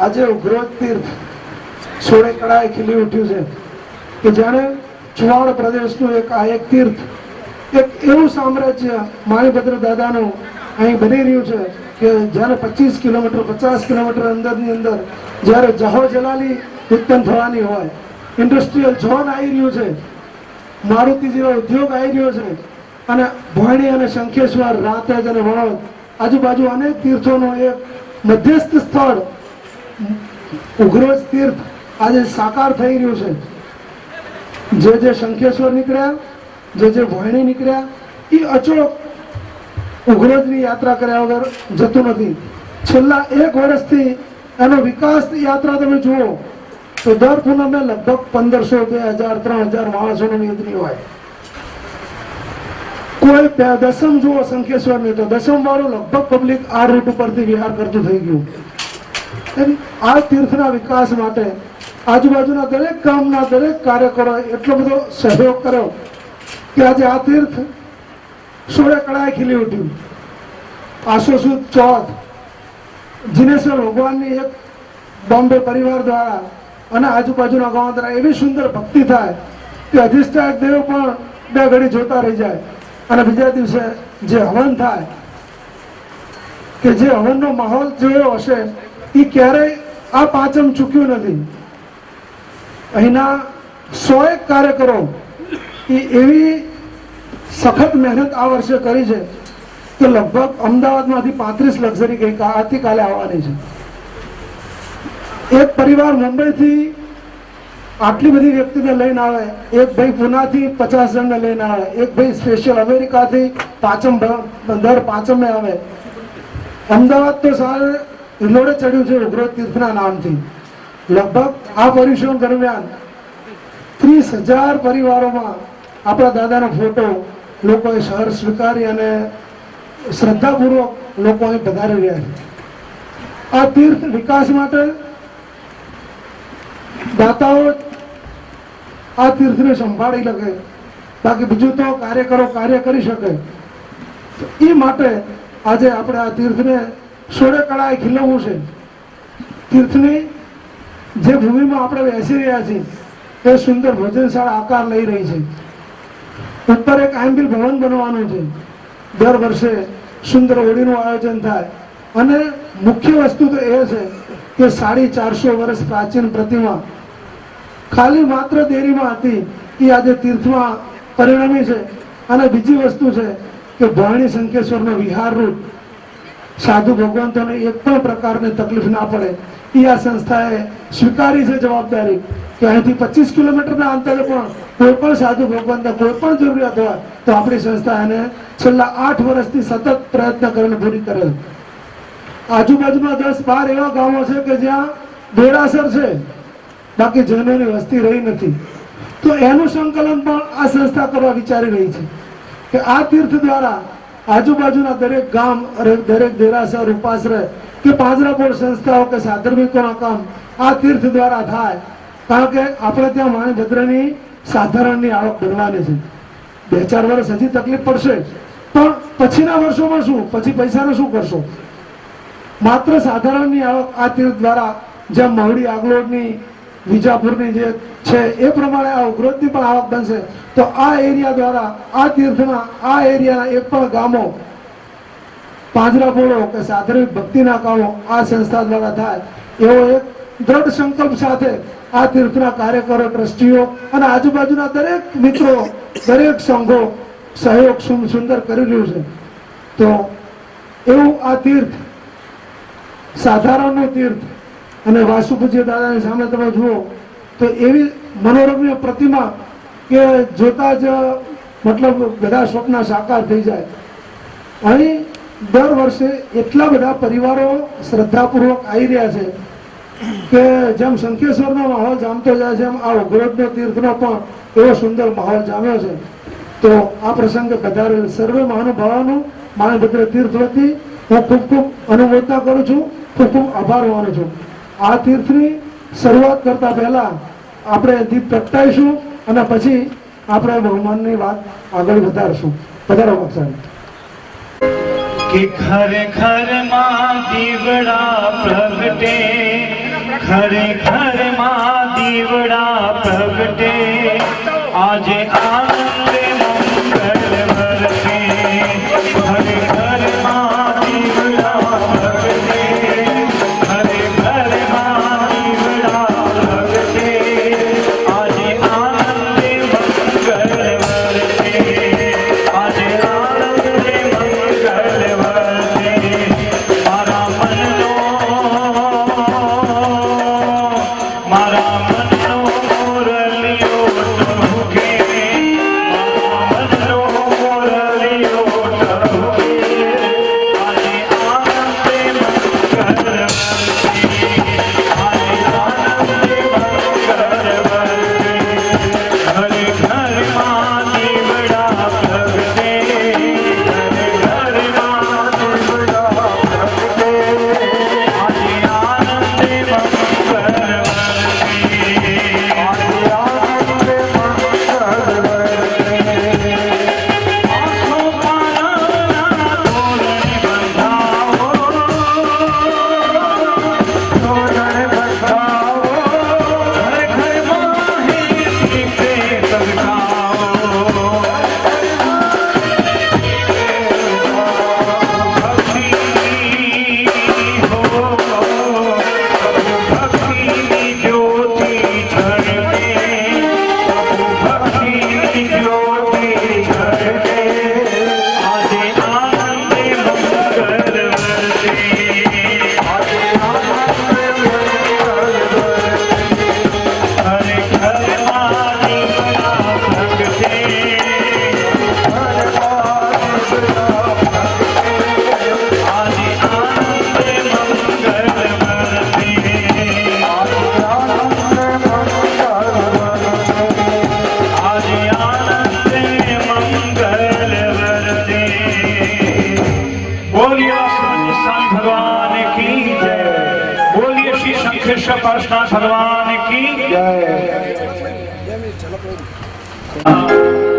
આજે ઉગ્રોત તીર્થ સોળે કળાએ ખીલી ઉઠ્યું છે કે જાણે ચુવાણ પ્રદેશનું એક આ એક તીર્થ, એક એવું સામ્રાજ્ય માણીભદ્ર દાદાનું અહીં બની રહ્યું છે કે જ્યારે 25 કિલોમીટર 50 કિલોમીટર અંદરની અંદર જ્યારે જહો જલાલી ઉત્પન્ન થવાની હોય, ઇન્ડસ્ટ્રીયલ ઝોન આવી રહ્યું છે, મારુતિ જેવો ઉદ્યોગ આવી રહ્યો છે, અને ભોયણી અને શંખેશ્વર, રાતેજ અને વડોદ આજુબાજુ અનેક તીર્થોનું એક મધ્યસ્થ સ્થળ ઉગ્રોજ તીર્થ આજે સાકાર થઈ રહ્યું છે. જે શંખેશ્વર નીકળ્યા, જે ભોયણી નીકળ્યા, એ અચોક ઉગ્રોજની યાત્રા કર્યા વગર જતું નથી. છેલ્લા 1 વર્ષથી એનો વિકાસ યાત્રા તમે જુઓ તો દર પૂનમે લગભગ 1500, 2000, 3000 માણસોની નીકળી હોય. કોઈ દસમ જુઓ શંખેશ્વરની તો દસમ વાળું લગભગ પબ્લિક આ રૂટ ઉપરથી વિહાર કરતું થઈ ગયું. આ તીર્થના વિકાસ માટે આજુબાજુના દરેક ગામના દરેક કાર્યકરોએ એટલો બધો સહયોગ કર્યો કે આજે આ તીર્થ સોળે કળાએ ખીલી ઉઠ્યું. આસો સુદ ચોથ જીનેશ્વર ભગવાનની એક બોમ્બે પરિવાર દ્વારા અને આજુબાજુના ગામ દ્વારા એવી સુંદર ભક્તિ થાય કે અધિષ્ઠાયક દેવ પણ બે ઘડી જોતા રહી જાય. અને બીજા દિવસે જે હવન થાય કે જે હવનનો માહોલ જોયો હશે એ ક્યારેય આ પાંચમ ચૂક્યું નથી. અહીંના 100 કાર્યકરો એ એવી સખત મહેનત આ વર્ષે કરી છે કે લગભગ અમદાવાદમાંથી 35 લક્ઝરી ગઈ આવતીકાલે આવવાની છે. એક પરિવાર મુંબઈથી આટલી બધી વ્યક્તિને લઈને આવે, એક ભાઈ પુનાથી 50 જણને લઈને આવે, એક ભાઈ સ્પેશિયલ અમેરિકાથી દર પાંચમે આવે. અમદાવાદ તો સારે હિલોડે ચડ્યું છે ઉગ્ર તીર્થના નામથી. લગભગ આ પરિશ્રમ દરમિયાન 30,000 પરિવારોમાં આપણા દાદાનો ફોટો લોકોએ સહર સ્વીકારી અને શ્રદ્ધાપૂર્વક લોકો અહીં પધારી રહ્યા છે. આ તીર્થ વિકાસ માટે દાતાઓ આ તીર્થને સંભાળી શકે, બાકી બીજું તો કાર્યકરો કાર્ય કરી શકે. એ માટે આજે આપણે આ તીર્થને સોળે કળાએ ખીલવવું છે. તીર્થની જે ભૂમિમાં આપણે બેસી રહ્યા છીએ એ સુંદર ભોજનશાળા આકાર લઈ રહી છે. ઉપર એક આંબિલ ભવન બનવાનું છે. દર વર્ષે સુંદર હોળીનું આયોજન થાય અને મુખ્ય વસ્તુ તો એ છે કે 450 વર્ષ પ્રાચીન પ્રતિમા ખાલી માત્ર દેરીમાં હતી એ આજે તીર્થમાં પરિણમી છે. અને બીજી વસ્તુ છે કે ભવાણી શંખેશ્વરનો વિહાર રૂટ સાધુ ભગવંતોને એક પણ પ્રકારની તકલીફ ના પડે એ આ સંસ્થાએ સ્વીકારી છે જવાબદારી કે અહીંથી 25 કિલોમીટરના અંતરે પણ કોઈ પણ સાધુ ભગવંતને કોઈ પણ જરૂરિયાત હોય તો આપણી સંસ્થા એને છેલ્લા 8 વર્ષથી સતત પ્રયત્ન કરીને પૂરી કરે છે. આજુબાજુમાં 10-12 એવા ગામો છે કે જ્યાં દેરાસર છે, બાકી જૈનોની વસ્તી રહી નથી. તો એનું સંકલન પણ આ સંસ્થા કરવા વિચારી રહી છે કે આ તીર્થ દ્વારા આજુબાજુના દરેક ગામ, દરેક દેરાસર, ઉપાશ્રય કે પાંજરાપોળ સંસ્થાઓ કે સાધર્મિકોના કામ આ તીર્થ દ્વારા થાય. કારણ કે આપણે ત્યાં માણભદ્રની સાધારણની આવક બનવાની છે. 2-4 વર્ષ હજી તકલીફ પડશે, પણ પછીના વર્ષોમાં શું, પછી પૈસાને શું કરશો? માત્ર સાધારણની આવક આ તીર્થ દ્વારા, જેમ મહુડી આગલોડની, વિજાપુરની જે છે એ પ્રમાણે આ ઉગ્રોતની પણ આવક બનશે. તો આ એરિયા દ્વારા આ તીર્થના આ એરિયાના એક પણ ગામો, પાંજરાપોળો કે સાધર્મિક ભક્તિના કામો આ સંસ્થા દ્વારા થાય એવો એક દ્રઢ સંકલ્પ સાથે આ તીર્થના કાર્યકરો, ટ્રસ્ટીઓ અને આજુબાજુના દરેક મિત્રો, દરેક સંઘો સહયોગ સુંદર કરી રહ્યું છે. તો એવું આ તીર્થ સાધારણનું તીર્થ અને વાસુ પૂજ્ય દાદાની સામે તમે જુઓ તો એવી મનોરમ્ય પ્રતિમા કે જોતા જ મતલબ બધા સ્વપ્ન સાકાર થઈ જાય. અહીં દર વર્ષે એટલા બધા પરિવારો શ્રદ્ધાપૂર્વક આવી રહ્યા છે કે જેમ શંખેશ્વરનો માહોલ જામતો જાય છે એમ આ ઉગ્રોતનો તીર્થનો પણ એવો સુંદર માહોલ જામ્યો છે. તો આ પ્રસંગે પધારેલ સર્વે મહાનુભાવોનું માણભદ્ર તીર્થ વતી હું ખૂબ ખૂબ અનુમોદના કરું છું, ખૂબ ખૂબ આભાર માનું છું. આ તીર્થની શરૂઆત કરતા પહેલા આપણે દીપ પ્રગટાઈશું અને પછી આપણે બહુમાનની વાત આગળ વધારશું. પધારો બાપસાહેબ. કે ખરેખર માં દીવડા પ્રગટે, ખરેખર માં દીવડા પ્રગટે, આજે આનંદ મંગળ વરસે. ખરેખર માં દીવડા પ્રગટે, ખરેખર માં દીવડા પ્રગટે, આજે આનંદ મંગળ વરસે. આજે આનંદ મારા મનનો મુરલિયો ટહુકે, भगवान की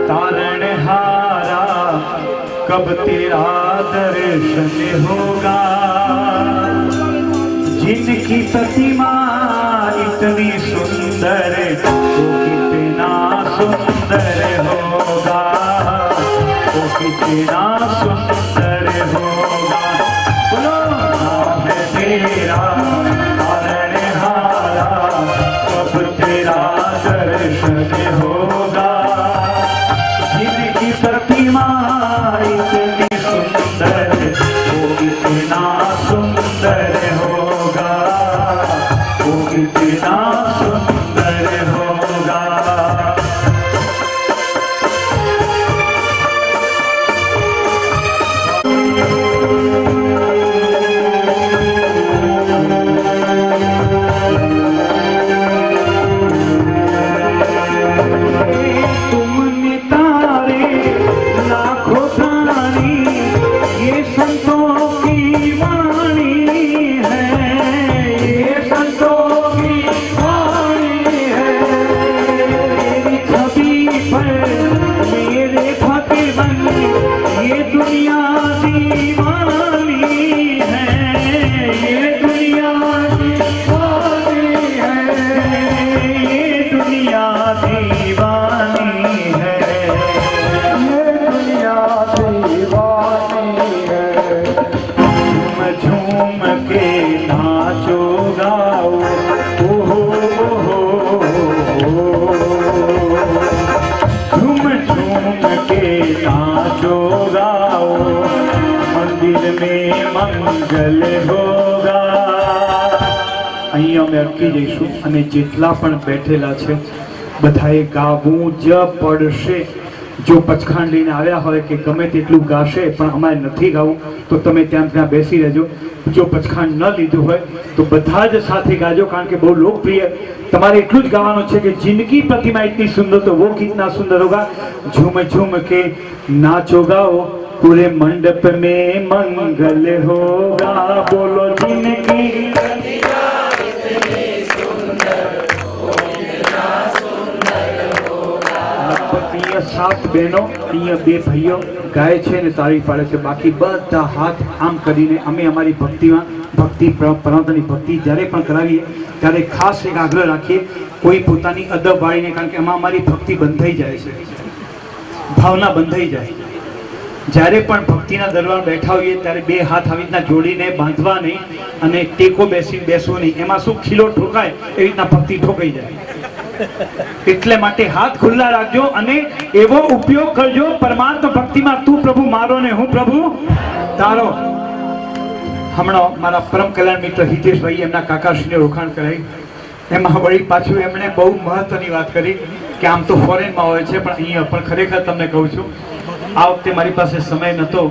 तारणहारा कब तेरा दर्शन होगा, जिनकी प्रतिमा इतनी सुंदर वो कितना सुंदर होगा, वो कितना सुंदर होगा। बोलो नाम है तेरा तारणहारा कब तेरा दर्शन होगा, जिनकी प्रतिमा इतनी सुंदर वो कितना सुंदर होगा, वो कितना सुंदर होगा। तुमने तारे लाखों प्राणी ये संतों की वाणी है, ये संतों की वाणी है। तेरी छवि पर मेरे भगवन ये दुनिया दीवानी है, ये दुनिया दीवानी है, ये दुनिया दीवानी है, ये दुनिया दीवानी है। झूम झूम के नाचो गाओ ओहो झूम झूम के नाचो गाओ, मंदिर में मंगल होगा। અહીં અમે અટકી જઈશું અને જેટલા પણ બેઠેલા છે બધાએ ગાવું જ પડશે. જો પચખાંડ લઈને આવ્યા હોય કે ગમે તેટલું ગાશે પણ અમારે નથી ગાવું તો તમે ત્યાં બેસી રહેજો. જો પચખાંડ ન લીધું હોય તો બધા જ સાથે ગાજો, કારણ કે બહુ લોકપ્રિય તમારે એટલું જ ગાવાનું છે કે જિંદગી प्रतिमा इतनी सुंदर तो वो कितना सुंदर होगा. झूम झूम के नाचो गाओ पूरे मंडप में मंगल होगा. बोलो जिंदगी અહીંયા 7 બહેનો અહીંયા 2 ભાઈઓ ગાય છે ને તાળી પાડે છે, બાકી બધા હાથ આમ કરીને અમે અમારી ભક્તિ પરમાત્માની ભક્તિ જ્યારે પણ કરાવીએ ત્યારે ખાસ એક આગ્રહ રાખીએ કોઈ પોતાની અદબ વાળીને, કારણ કે એમાં અમારી ભક્તિ બંધ થઈ જાય છે, ભાવના બંધ થઈ જાય. જ્યારે પણ ભક્તિના દરબાર બેઠા હોઈએ ત્યારે 2 હાથ આવી રીતના જોડીને બાંધવા નહીં અને ટેકો બેસવું નહીં. એમાં શું ખીલો ઠોકાય એવી રીતના ભક્તિ ઠોકાઈ જાય. એટલે માટે હાથ ખુલ્લા રાખજો અને એવો ઉપયોગ કરજો પરમાત્મા ભક્તિમાં, તું પ્રભુ મારો ને હું પ્રભુ તારો. હમણાં મારા પરમ કલ્યાણ મિત્ર હિતેશભાઈ એમના કાકાશ્રીને ઓળખાણ કરાવી, એમાં વળી પાછું એમણે બહુ મહત્વની વાત કરી કે આમ તો ફોરેનમાં હોય છે પણ અહીંયા પણ ખરેખર તમને કહું છું આ વખતે મારી પાસે સમય નહોતો